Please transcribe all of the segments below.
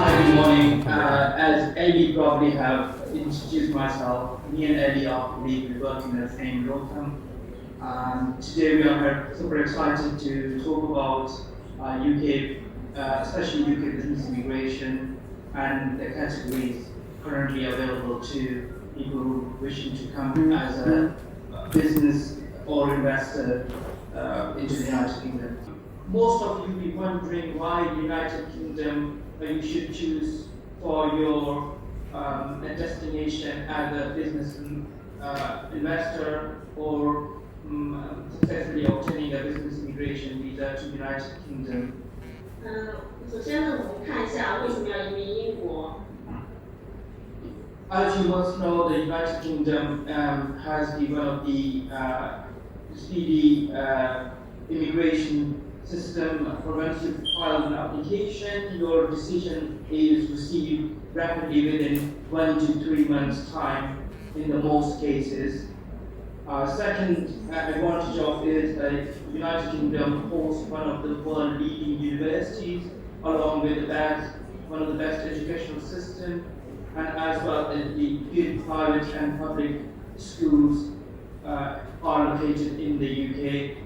Hi, good morning. As Eddie probably have introduced myself, me and Eddie are colleagues. We work in the same law firm. Today we are super excited to talk about UK, especially UK business immigration and the categories currently available to people who wishing to come as a business or investor into the United Kingdom. Most of you will be wondering why the United Kingdom you should choose for your destination as a business investor or successfully obtaining a business immigration visa to the United Kingdom. 首先呢，我们看一下为什么要移民英国。As you must know, the United Kingdom has been one of the speedy immigration system. For once you file an application, your decision is received rapidly within 1 to 3 months' time in the most cases. Second advantage of is that the United Kingdom hosts one of the world leading universities, along with one of the best educational systems, and as well as the good private and public schools are located in the UK.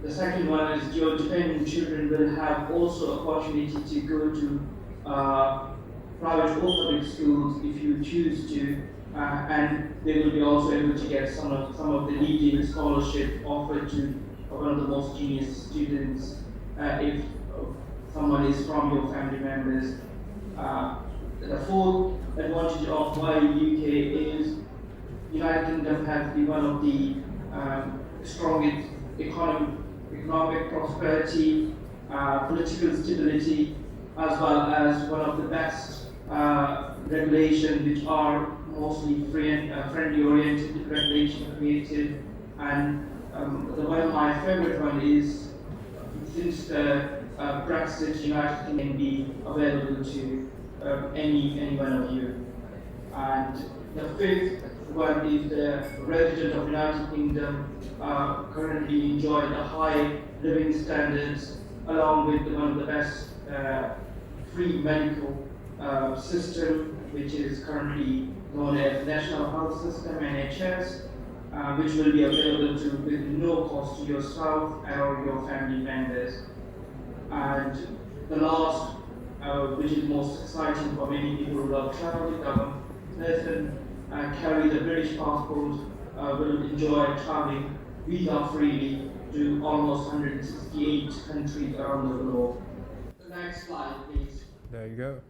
The second one is your dependent children will have also opportunity to go to private or public schools if you choose to, and they will be also able to get some of the leading scholarship offered to one of the most genius students if someone is from your family members. The fourth advantage of why UK is United Kingdom has been one of the strongest economic prosperity, political stability, as well as one of the best regulations, which are mostly friendly-oriented regulation created. And one of my favorite one is since the Brexit, United Kingdom can be available to any one of you. And the fifth one is the resident of United Kingdom currently enjoy the high living standards along with one of the best free medical system, which is currently known as National Health System (NHS), which will be available with no cost to yourself or your family members. And the last, which is most exciting for many people who love traveling, the person carry the British passport will enjoy traveling visa-freely to almost 168 countries around the globe. The next slide, please. There you go.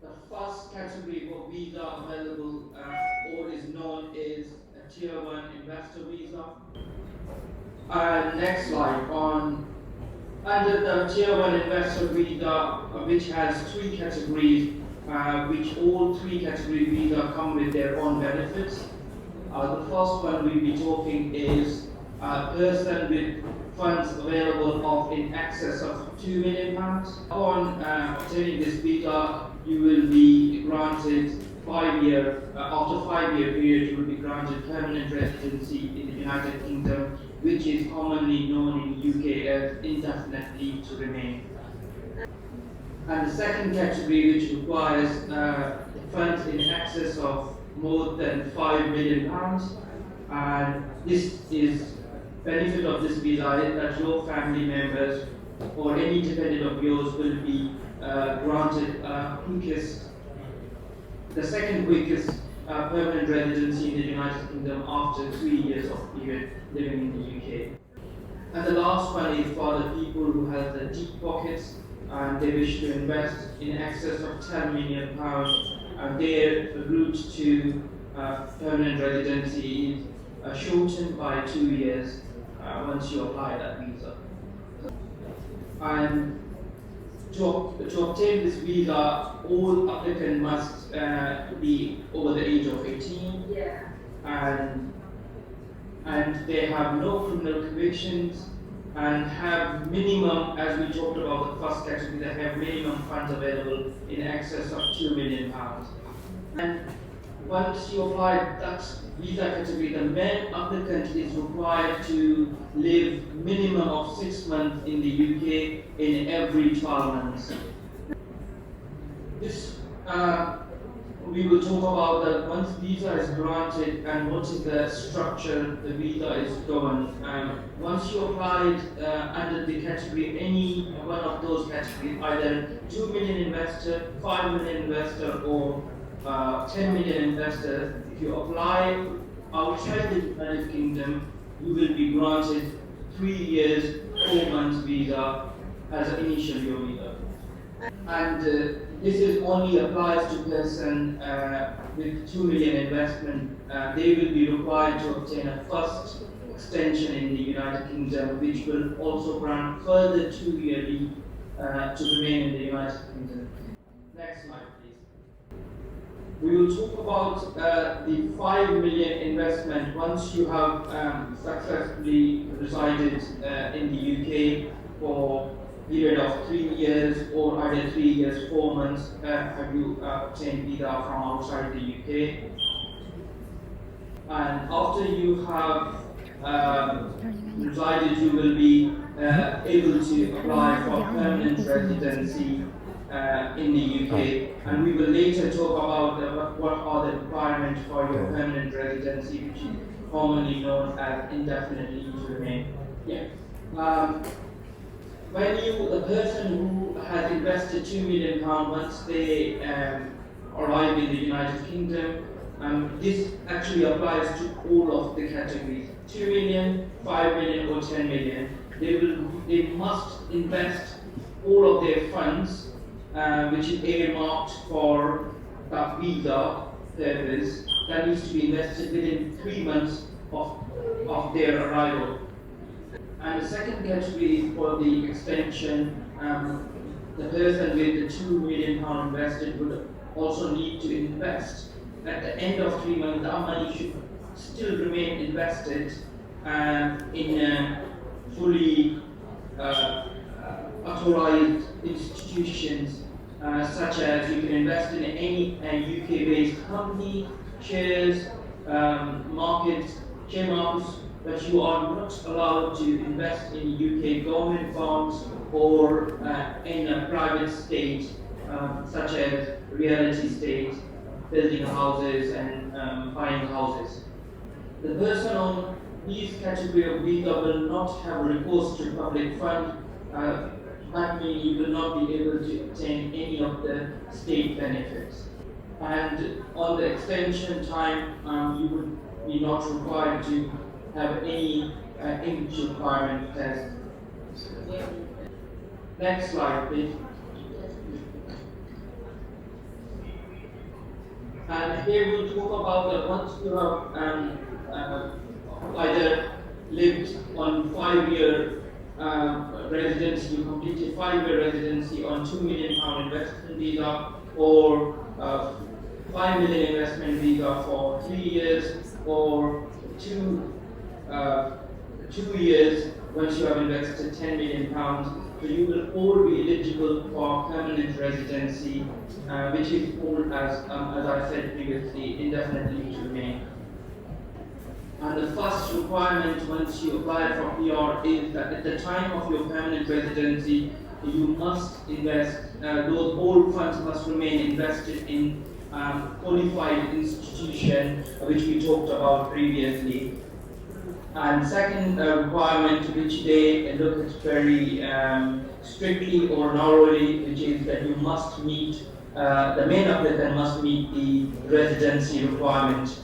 The first category of visa available or is known as a Tier 1 investor visa. Next slide. Under the Tier 1 investor visa, which has 3 categories, which all 3 category visa come with their own benefits. The first one we'll be talking is a person with funds available of in excess of £2 million. Upon obtaining this visa, you will be granted after 5-year period, you will be granted permanent residency in the United Kingdom, which is commonly known in the UK as indefinite leave to remain. And the second category, which requires funds in excess of more than £5 million, and this is benefit of this visa is that your family members or any dependent of yours will be granted the second quickest permanent residency in the United Kingdom after 3 years of period living in the UK. And the last one is for the people who have the deep pockets and they wish to invest in excess of £10 million, and their route to permanent residency is shortened by 2 years once you apply that visa. And to obtain this visa, all applicants must be over the age of 18, and they have no criminal convictions and have minimum, as we talked about the first category, they have minimum funds available in excess of £2 million. And once you apply that visa category, the main applicant is required to live minimum of 6 months in the UK in every 12 months. This we will talk about that once visa is granted and what is the structure the visa is governed. Once you applied under the category, any one of those categories, either 2 million investor, 5 million investor, or 10 million investor, if you apply outside the United Kingdom, you will be granted 3 years, 4 months visa as an initial year visa. And this is only applies to person with 2 million investment. They will be required to obtain a first extension in the United Kingdom, which will also grant further 2-year leave to remain in the United Kingdom. Next slide, please. We will talk about the 5 million investment once you have successfully resided in the UK for period of 3 years or either 3 years, 4 months, have you obtained visa from outside the UK. And after you have resided, you will be able to apply for permanent residency in the UK. And we will later talk about what are the requirements for your permanent residency, which is commonly known as indefinite leave to remain. When the person who has invested £2 million once they arrive in the United Kingdom, this actually applies to all of the categories: 2 million, 5 million, or 10 million. They must invest all of their funds, which is earmarked for that visa purpose, that needs to be invested within 3 months of their arrival. And the second category is for the extension. The person with the £2 million invested would also need to invest. At the end of 3 months, that money should still remain invested in fully authorized institutions, such as you can invest in any UK-based company, shares, markets, share markets, but you are not allowed to invest in UK government funds or in a private state, such as real estate, building houses and buying houses. The person on this category of visa will not have recourse to public fund. That means you will not be able to obtain any of the state benefits. And on the extension time, you would be not required to have any English requirement test. Next slide, please. And here we'll talk about that once you have either lived on 5-year residency, you completed 5-year residency on £2 million investment visa, or 5 million investment visa for 3 years, or 2 years once you have invested £10 million. So you will all be eligible for permanent residency, which is called as I said previously, indefinite leave to remain. And the first requirement once you apply for PR is that at the time of your permanent residency, you must invest, those all funds must remain invested in qualified institution, which we talked about previously. And second requirement, which they look at very strictly or narrowly, which is that you must meet, the main applicant must meet the residency requirement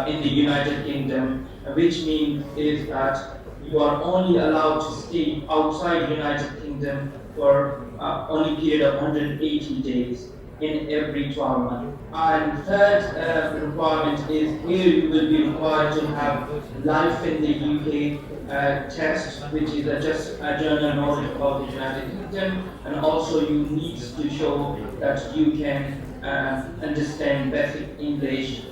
in the United Kingdom, which means is that you are only allowed to stay outside the United Kingdom for only a period of 180 days in every 12 months. And third requirement is here you will be required to have life in the UK test, which is just a general knowledge about the United Kingdom, and also you need to show that you can understand basic English,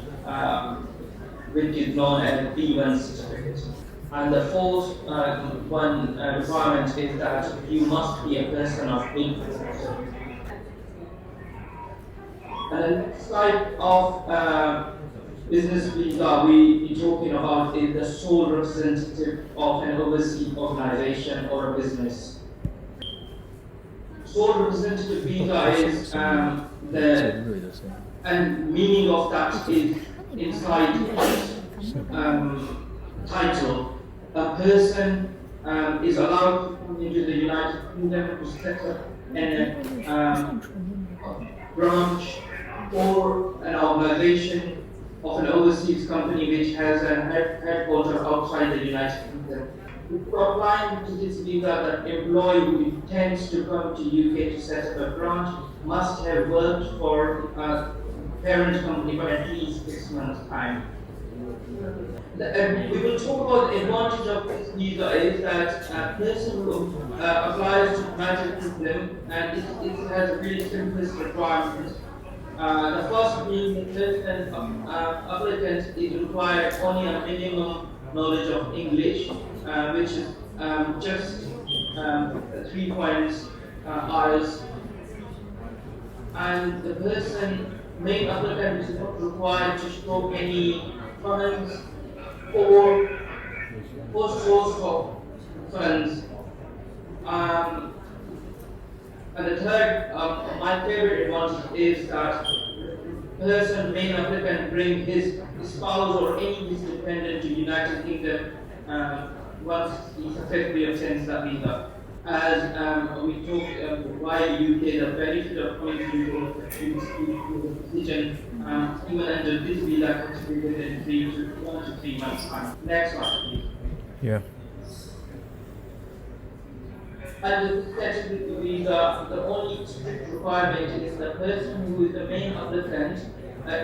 which is known as B1 certificate. And the fourth requirement is that you must be a person of influence. And the next slide of business visa we talking about is the sole representative of an overseas organization or a business. Sole representative visa is and meaning of that is inside title. A person is allowed to come into the United Kingdom to set up an branch or an organization of an overseas company which has a headquarters outside the United Kingdom. Before applying to this visa, the employee who intends to come to UK to set up a branch must have worked for a parent company for at least 6 months' time. We will talk about the advantage of this visa is that a person who applies to the United Kingdom and it has a really simplest requirements. The first being the person applicant is required only a minimum knowledge of English, which is just 3 points IELTS, and the person main applicant is not required to show any funds or source of funds. And the third, my favorite advantage is that the person, main applicant, bring his spouse or any his dependent to United Kingdom once he successfully obtains that visa. As we talked why UK, the benefit of coming to UK decision, even under this visa contributed in 1 to 3 months time. Next one, please. Yeah. Under this category visa, the only strict requirement is the person who is the main applicant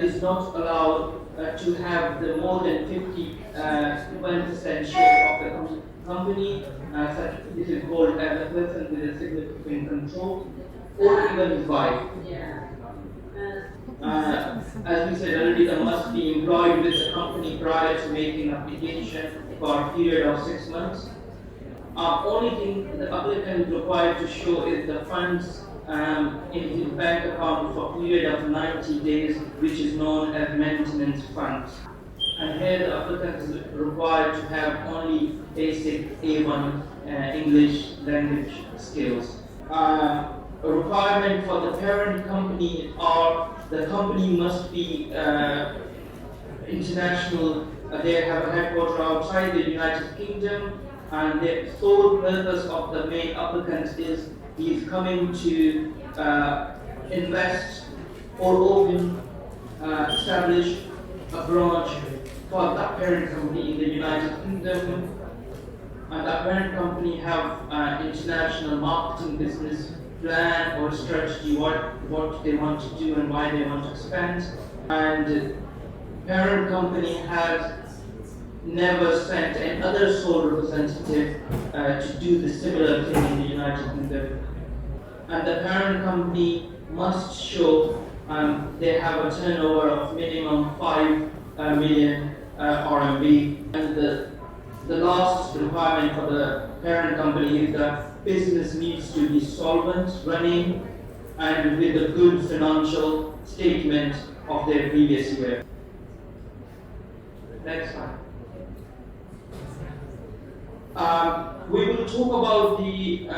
is not allowed to have the more than 51% share of the company. This is called as a person with a significant control, or even his wife. As we said already, they must be employed with the company prior to making application for a period of 6 months. Only thing the applicant is required to show is the funds in his bank account for a period of 90 days, which is known as maintenance funds. And here the applicant is required to have only basic A1 English language skills. A requirement for the parent company are the company must be international. They have a headquarters outside the United Kingdom, and the sole purpose of the main applicant is he is coming to invest or open, establish a branch for that parent company in the United Kingdom, and that parent company have an international marketing business plan or strategy, what they want to do and why they want to expand, and parent company has never sent another sole representative to do the similar thing in the United Kingdom. And the parent company must show they have a turnover of minimum 5 million RMB. And the last requirement for the parent company is that business needs to be solvent, running, and with a good financial statement of their previous year. Next one. We will talk about the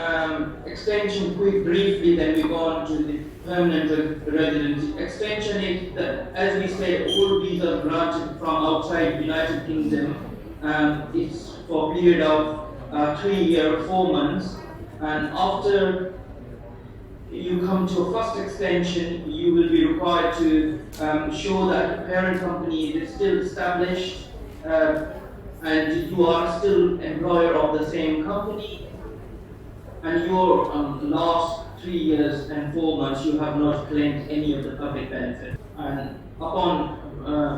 extension briefly, then we go on to the permanent residency. Extension is, as we said, all visas granted from outside the United Kingdom. It's for a period of 3 years, 4 months, and after you come to a first extension, you will be required to show that the parent company is still established and you are still employer of the same company, and your last 3 years and 4 months you have not claimed any of the public benefit. And upon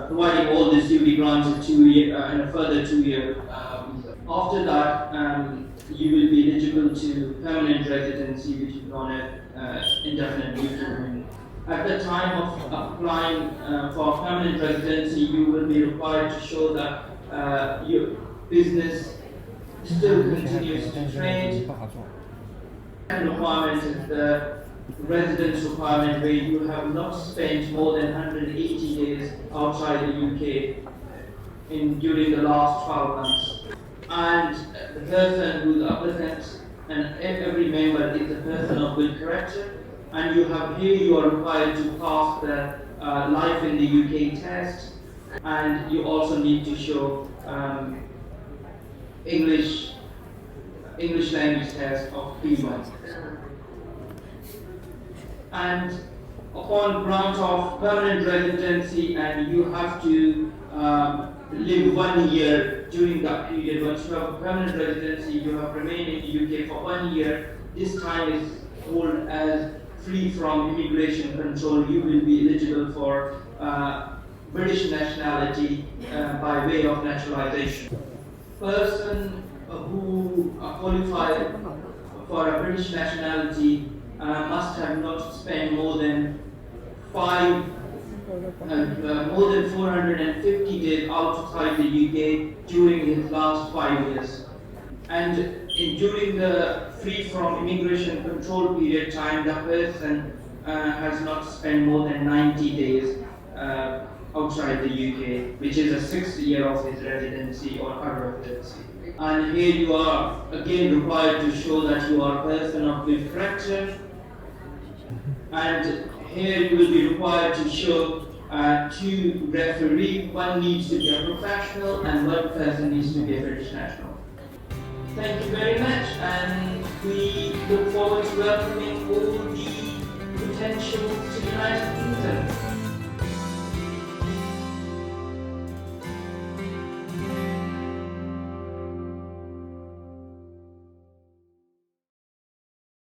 providing all this, you will be granted 2 year and a further 2 year visa. After that, you will be eligible to permanent residency, which is known as indefinite leave to remain. At the time of applying for permanent residency, you will be required to show that your business still continues to trade. And requirement is the residence requirement where you have not spent more than 180 days outside the UK during the last 12 months. And the person who is applicant and every member is a person of good character, and you are required to pass the life in the UK test, and you also need to show English language test of B1. And upon grant of permanent residency, and you have to live 1 year during that period. Once you have a permanent residency, you have remained in the UK for 1 year. This time is called as free from immigration control. You will be eligible for British nationality by way of naturalization. Person who qualified for a British nationality must have not spent more than 450 days outside the UK during his last 5 years. And during the free from immigration control period time, the person has not spent more than 90 days outside the UK, which is a 6th year of his residency or her residency. And here you are again required to show that you are a person of good character, and here you will be required to show 2 referees. One needs to be a professional and one person needs to be a British national. Thank you very much, and we look forward to welcoming all the potential to the United Kingdom.